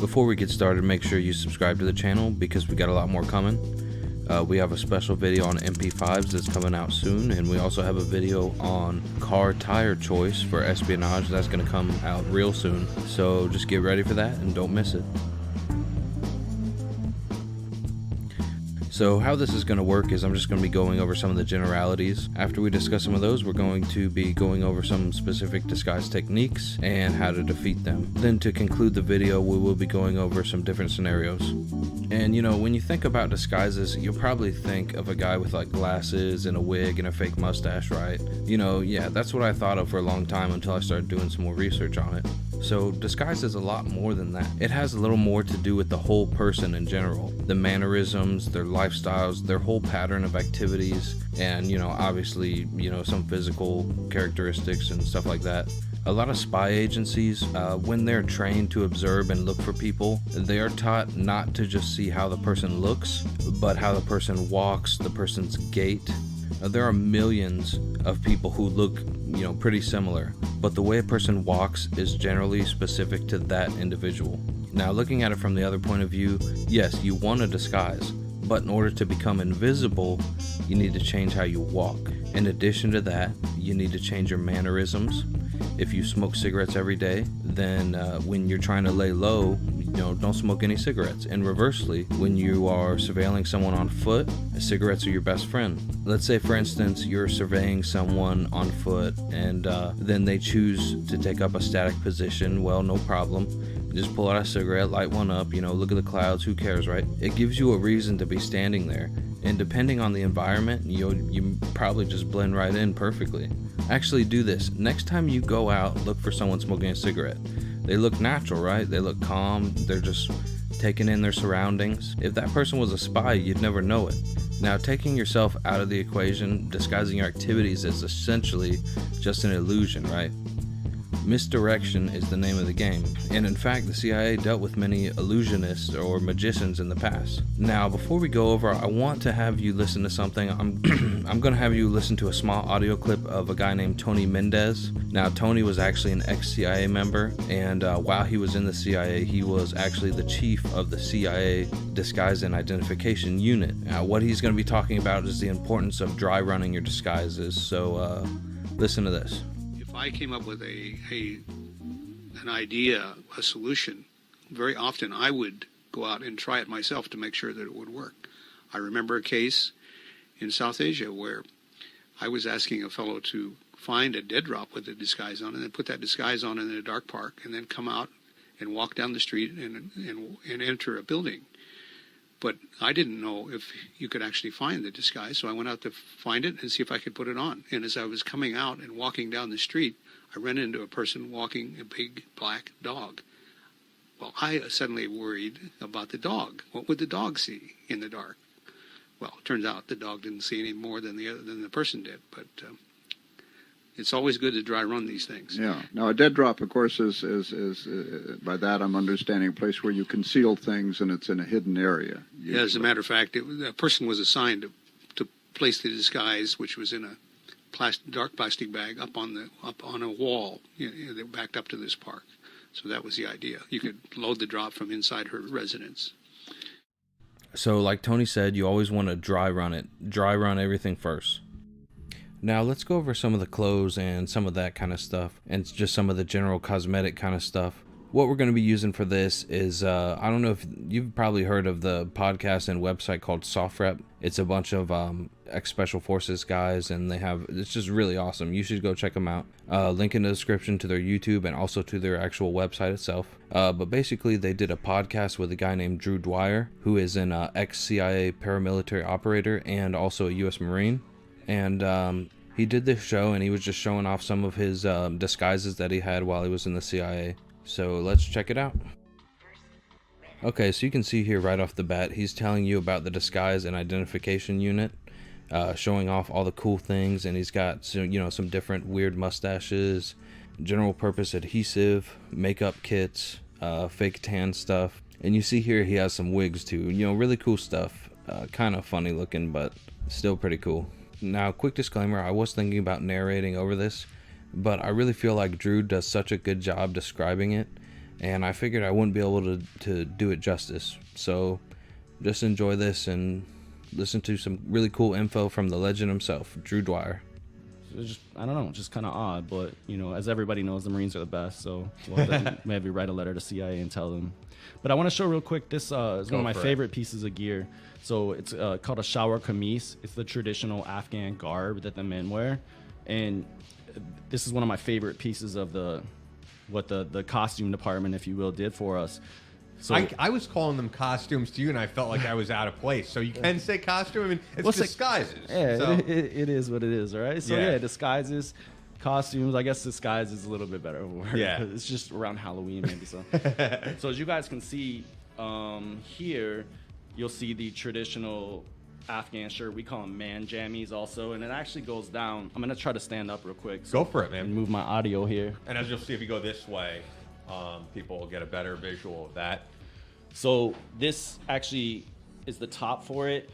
Before we get started, make sure you subscribe to the channel because we got a lot more coming. We have a special video on MP5s that's coming out soon, and we also have a video on car tire choice for espionage that's going to come out real soon. So just get ready for that and don't miss it. So how this is going to work is I'm just going to be going over some of the generalities. After we discuss some of those, we're going to be going over some specific disguise techniques and how to defeat them. Then to conclude the video, we will be going over some different scenarios. And you know, when you think about disguises, you'll probably think of a guy with like glasses and a wig and a fake mustache, right? You know, yeah, that's what I thought of for a long time until I started doing some more research on it. So disguise is a lot more than that. It has a little more to do with the whole person in general. The mannerisms, their lifestyles, their whole pattern of activities, and you know, obviously, you know, some physical characteristics and stuff like that. A lot of spy agencies, when they're trained to observe and look for people, they are taught not to just see how the person looks, but how the person walks, the person's gait. There are millions of people who look, you know, pretty similar, but the way a person walks is generally specific to that individual. Now, looking at it from the other point of view, yes, you want a disguise, but in order to become invisible, you need to change how you walk. In addition to that, you need to change your mannerisms. If you smoke cigarettes every day, then when you're trying to lay low, you know, don't smoke any cigarettes. And reversely, when you are surveilling someone on foot, cigarettes are your best friend. Let's say, for instance, you're surveying someone on foot and then they choose to take up a static position. Well, no problem. Just pull out a cigarette, light one up, you know, look at the clouds, who cares, right? It gives you a reason to be standing there. And depending on the environment, you probably just blend right in perfectly. Actually do this. Next time you go out, look for someone smoking a cigarette. They look natural, right? They look calm. They're just taking in their surroundings. If that person was a spy, you'd never know it. Now, taking yourself out of the equation, disguising your activities is essentially just an illusion, right? Misdirection is the name of the game, and in fact the CIA dealt with many illusionists or magicians in the past. Now, before we go over, I want to have you listen to something. I'm going to have you listen to a small audio clip of a guy named Tony Mendez. Now, Tony was actually an ex-CIA member, and while he was in the CIA, he was actually the chief of the CIA Disguise and Identification Unit. Now, what he's going to be talking about is the importance of dry running your disguises, so listen to this. If I came up with an idea, a solution, very often I would go out and try it myself to make sure that it would work. I remember a case in South Asia where I was asking a fellow to find a dead drop with a disguise on and then put that disguise on in a dark park and then come out and walk down the street and enter a building. But I didn't know if you could actually find the disguise, so I went out to find it and see if I could put it on. And as I was coming out and walking down the street, I ran into a person walking a big black dog. Well, I suddenly worried about the dog. What would the dog see in the dark? Well, it turns out the dog didn't see any more than the person did, but it's always good to dry run these things. Yeah. Now, a dead drop, of course, is by that I'm understanding a place where you conceal things and it's in a hidden area. Usually. Yeah, as a matter of fact, a person was assigned to place the disguise, which was in a dark plastic bag up on a wall, that backed up to this park. So that was the idea. You could load the drop from inside her residence. So like Tony said, you always want to dry run it. Dry run everything first. Now let's go over some of the clothes and some of that kind of stuff and just some of the general cosmetic kind of stuff. What we're going to be using for this is, I don't know if you've probably heard of the podcast and website called SOFREP. It's a bunch of ex-special forces guys, and it's just really awesome. You should go check them out. Link in the description to their YouTube and also to their actual website itself. But basically they did a podcast with a guy named Drew Dwyer, who is an ex-CIA paramilitary operator and also a U.S. Marine. And he did this show and he was just showing off some of his disguises that he had while he was in the CIA. So let's check it out. Okay, so you can see here right off the bat, he's telling you about the Disguise and Identification Unit, showing off all the cool things, and he's got some different weird mustaches, general purpose adhesive, makeup kits, fake tan stuff, and you see here he has some wigs too, really cool stuff, kind of funny looking, but still pretty cool. Now, quick disclaimer, I was thinking about narrating over this, but I really feel like Drew does such a good job describing it and I figured I wouldn't be able to do it justice. So just enjoy this and listen to some really cool info from the legend himself, Drew Dwyer. It's just, I don't know, just kind of odd, but you know, as everybody knows, the Marines are the best. So well, maybe write a letter to CIA and tell them. But I want to show real quick. This is one of my favorite pieces of gear. So it's called a shower kameez. It's the traditional Afghan garb that the men wear, and this is one of my favorite pieces of what the costume department, if you will, did for us. So I was calling them costumes to you, and I felt like I was out of place. So you can say costume. I mean, it's disguises. Yeah, so. it is what it is, right? So yeah, disguises, costumes. I guess disguise is a little bit better word. Yeah, it's just around Halloween maybe. So, so as you guys can see here, you'll see the traditional Afghan shirt. We call them man jammies also, and it actually goes down. I'm gonna try to stand up real quick. Go for it, man. And move my audio here. And as you'll see, if you go this way, people will get a better visual of that. So this actually is the top for it,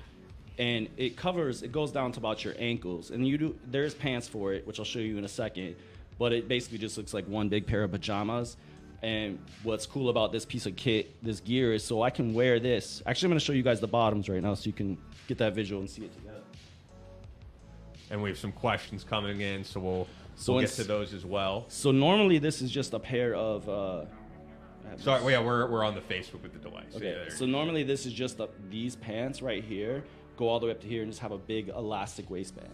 and it goes down to about your ankles. And there's pants for it, which I'll show you in a second, but it basically just looks like one big pair of pajamas. And what's cool about this piece of kit, this gear, is so I can wear this. Actually, I'm gonna show you guys the bottoms right now so you can get that visual and see it together. And we have some questions coming in, so we'll get to those as well. So normally this is just a pair of Sorry, yeah, we're on the Facebook with the delay. So okay, yeah, so normally this is just these pants right here go all the way up to here and just have a big elastic waistband.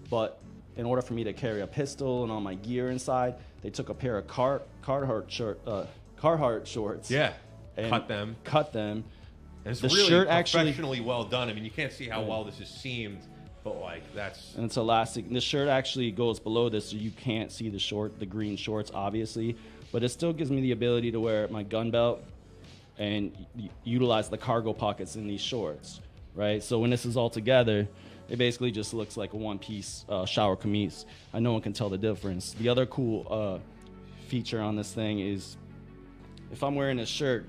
But in order for me to carry a pistol and all my gear inside, they took a pair of Carhartt shorts. Yeah, and cut them. And it's really shirt professionally well done. I mean, you can't see how well this is seamed, but like that's... And it's elastic. And the shirt actually goes below this, so you can't see the green shorts, obviously. But it still gives me the ability to wear my gun belt and utilize the cargo pockets in these shorts, right? So when this is all together, it basically just looks like a one-piece shower kameez. No one can tell the difference. The other cool feature on this thing is if I'm wearing this shirt,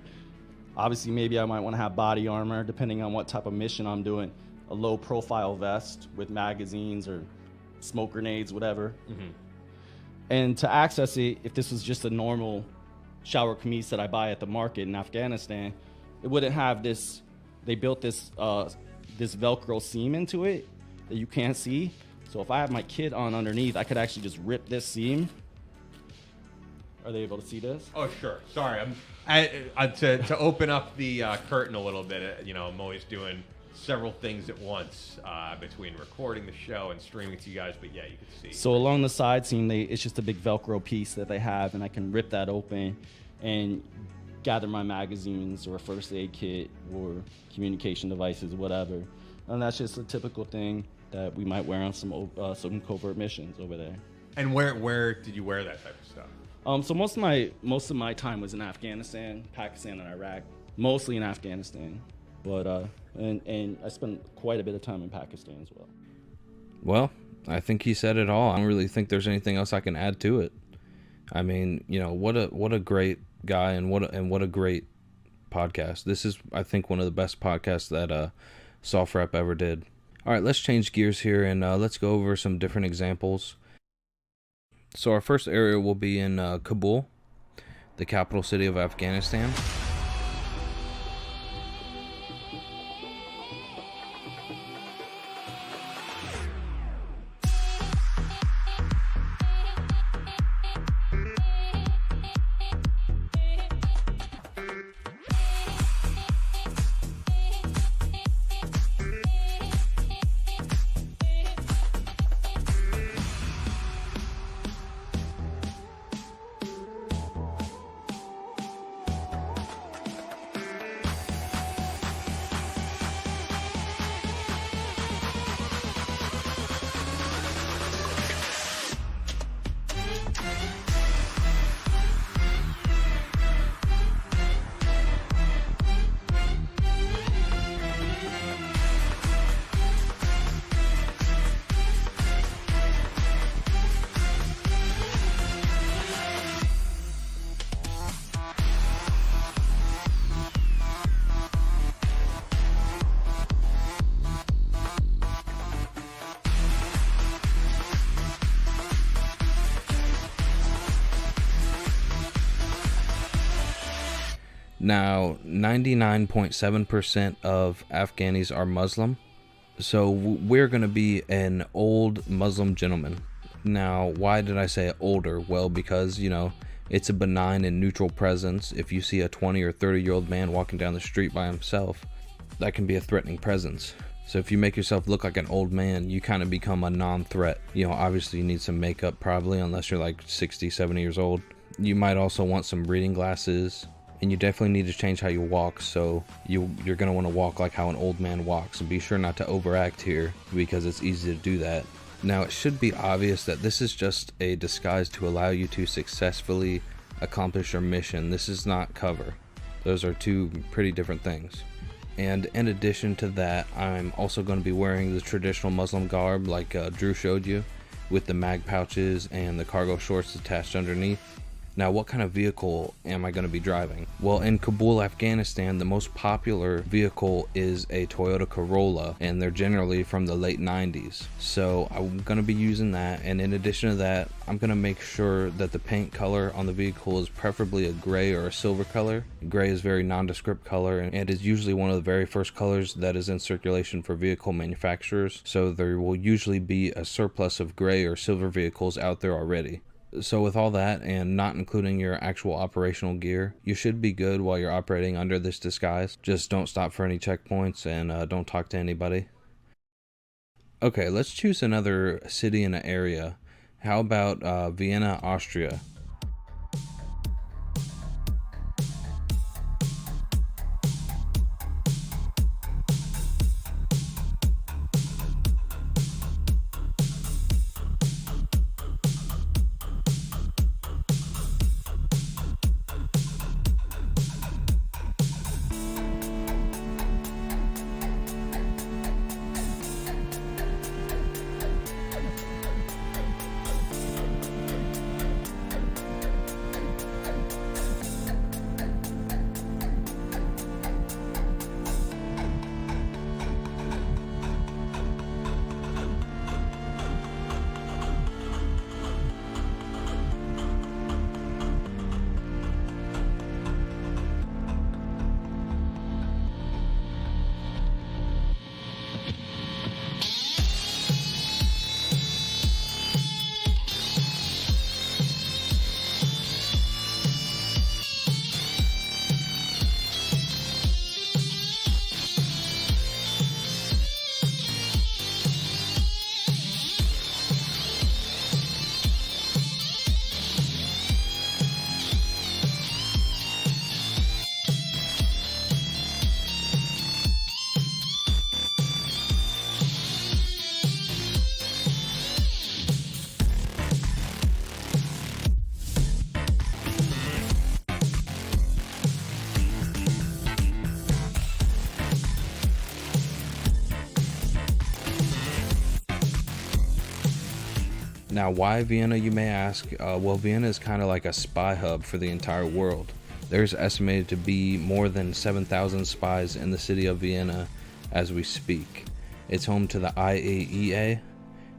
obviously maybe I might want to have body armor, depending on what type of mission I'm doing, a low-profile vest with magazines or smoke grenades, whatever. Mm-hmm. And to access it, if this was just a normal shower kameez that I buy at the market in Afghanistan, it wouldn't have this. They built this this Velcro seam into it that you can't see. So if I have my kit on underneath, I could actually just rip this seam. Are they able to see this? Oh, sure. Sorry, to open up the curtain a little bit. I'm always doing several things at once between recording the show and streaming to you guys, but yeah, you can see. So along the side seam, it's just a big Velcro piece that they have, and I can rip that open and gather my magazines or a first aid kit or communication devices, whatever. And that's just a typical thing that we might wear on some covert missions over there. And where did you wear that type of stuff? So most of my time was in Afghanistan, Pakistan, and Iraq. Mostly in Afghanistan, but and I spent quite a bit of time in Pakistan as well. Well, I think he said it all. I don't really think there's anything else I can add to it. I mean, what a great guy and what a great podcast. This is, I think, one of the best podcasts that SOFREP ever did. All right, let's change gears here and let's go over some different examples. So our first area will be in Kabul, the capital city of Afghanistan. Now, 99.7% of Afghanis are Muslim, so we're going to be an old Muslim gentleman. Now, why did I say older? Well, because, you know, it's a benign and neutral presence. If you see a 20 or 30-year-old man walking down the street by himself, that can be a threatening presence. So if you make yourself look like an old man, you kind of become a non-threat. You know, obviously you need some makeup probably, unless you're like 60, 70 years old. You might also want some reading glasses, and you definitely need to change how you walk. So you're going to want to walk like how an old man walks, and be sure not to overact here, because it's easy to do that. Now, it should be obvious that this is just a disguise to allow you to successfully accomplish your mission. This is not cover. Those are two pretty different things. And in addition to that, I'm also going to be wearing the traditional Muslim garb like Drew showed you, with the mag pouches and the cargo shorts attached underneath. Now, what kind of vehicle am I going to be driving? Well, in Kabul, Afghanistan, the most popular vehicle is a Toyota Corolla, and they're generally from the late 90s. So I'm going to be using that, and in addition to that, I'm going to make sure that the paint color on the vehicle is preferably a gray or a silver color. Gray is very nondescript color, and is usually one of the very first colors that is in circulation for vehicle manufacturers. So there will usually be a surplus of gray or silver vehicles out there already. So with all that, and not including your actual operational gear, you should be good while you're operating under this disguise. Just don't stop for any checkpoints, and don't talk to anybody. Okay, let's choose another city in an area. How about Vienna, Austria? Now, why Vienna, you may ask? Well, Vienna is kind of like a spy hub for the entire world. There's estimated to be more than 7,000 spies in the city of Vienna as we speak. It's home to the IAEA,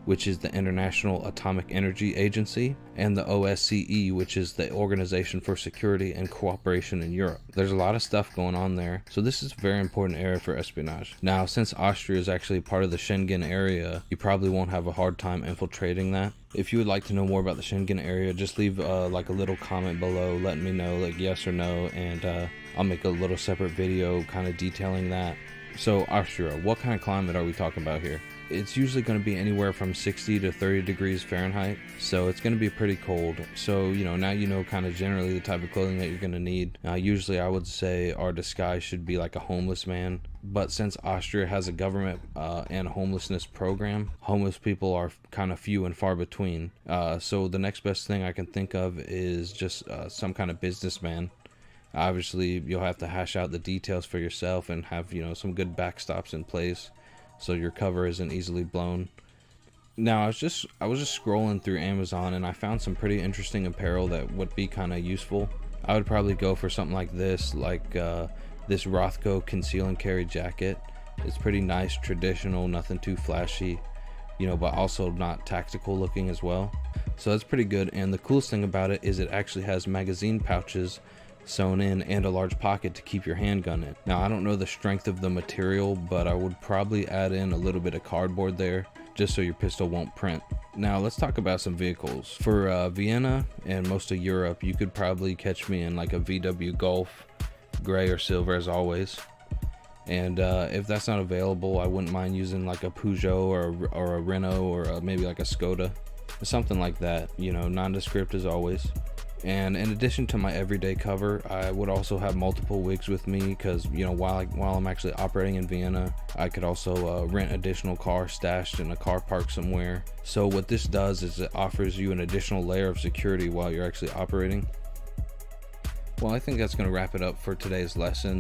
which is the International Atomic Energy Agency, and the OSCE, which is the Organization for Security and Cooperation in Europe. There's a lot of stuff going on there, so this is a very important area for espionage. Now, since Austria is actually part of the Schengen area, you probably won't have a hard time infiltrating that. If you would like to know more about the Schengen area, just leave like a little comment below letting me know, like yes or no, and I'll make a little separate video kind of detailing that. So Austria, what kind of climate are we talking about here? It's usually going to be anywhere from 60 to 30 degrees Fahrenheit, so it's going to be pretty cold. So, you know, now you know kind of generally the type of clothing that you're going to need. Now, usually I would say our disguise should be like a homeless man, but since Austria has a government and a homelessness program, homeless people are kind of few and far between. So the next best thing I can think of is just some kind of businessman. Obviously, you'll have to hash out the details for yourself and have, you know, some good backstops in place, so your cover isn't easily blown. Now, I was just scrolling through Amazon, and I found some pretty interesting apparel that would be kind of useful. I would probably go for something like this, this Rothko conceal and carry jacket. It's pretty nice, traditional, nothing too flashy, you know, but also not tactical looking as well. So that's pretty good. And the coolest thing about it is it actually has magazine pouches sewn in and a large pocket to keep your handgun in. Now, I don't know the strength of the material, but I would probably add in a little bit of cardboard there just so your pistol won't print. Now let's talk about some vehicles. For Vienna and most of Europe, you could probably catch me in like a VW Golf, gray or silver as always. And if that's not available, I wouldn't mind using like a Peugeot or a Renault or maybe like a Skoda, something like that, you know, nondescript as always. And in addition to my everyday cover, I would also have multiple wigs with me because, you know, while I'm actually operating in Vienna, I could also rent additional cars stashed in a car park somewhere. So what this does is it offers you an additional layer of security while you're actually operating. Well, I think that's going to wrap it up for today's lesson.